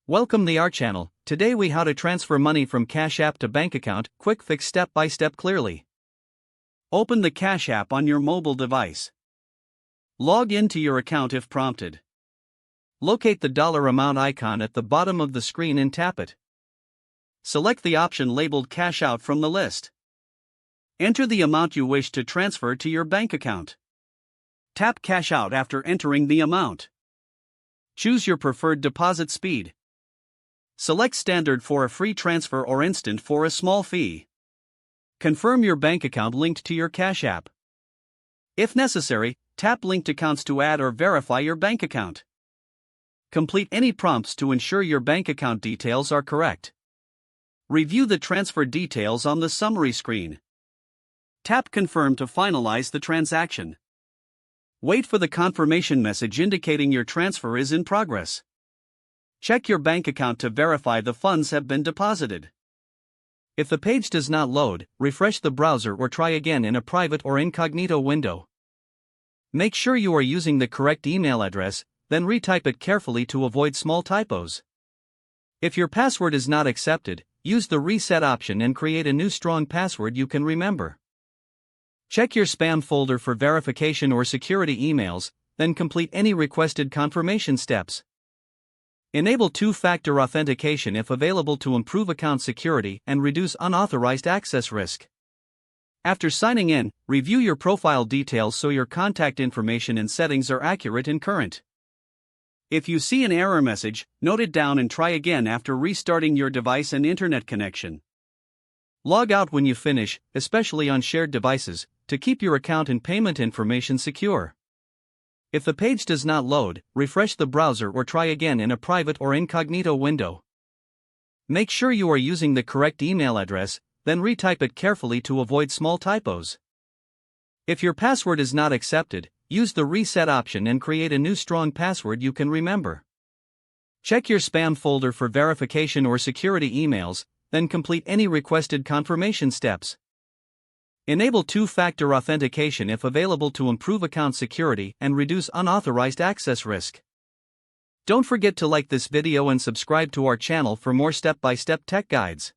Welcome to our channel. Today we how to transfer money from Cash App to bank account, quick fix step by step clearly. Open the Cash App on your mobile device. Log into your account if prompted. Locate the dollar amount icon at the bottom of the screen and tap it. Select the option labeled Cash Out from the list. Enter the amount you wish to transfer to your bank account. Tap Cash Out after entering the amount. Choose your preferred deposit speed. Select Standard for a free transfer or Instant for a small fee. Confirm your bank account linked to your Cash App. If necessary, tap Linked Accounts to add or verify your bank account. Complete any prompts to ensure your bank account details are correct. Review the transfer details on the summary screen. Tap Confirm to finalize the transaction. Wait for the confirmation message indicating your transfer is in progress. Check your bank account to verify the funds have been deposited. If the page does not load, refresh the browser or try again in a private or incognito window. Make sure you are using the correct email address, then retype it carefully to avoid small typos. If your password is not accepted, use the reset option and create a new strong password you can remember. Check your spam folder for verification or security emails, then complete any requested confirmation steps. Enable two-factor authentication if available to improve account security and reduce unauthorized access risk. After signing in, review your profile details so your contact information and settings are accurate and current. If you see an error message, note it down and try again after restarting your device and internet connection. Log out when you finish, especially on shared devices, to keep your account and payment information secure. If the page does not load, refresh the browser or try again in a private or incognito window. Make sure you are using the correct email address, then retype it carefully to avoid small typos. If your password is not accepted, use the reset option and create a new strong password you can remember. Check your spam folder for verification or security emails, then complete any requested confirmation steps. Enable two-factor authentication if available to improve account security and reduce unauthorized access risk. Don't forget to like this video and subscribe to our channel for more step-by-step tech guides.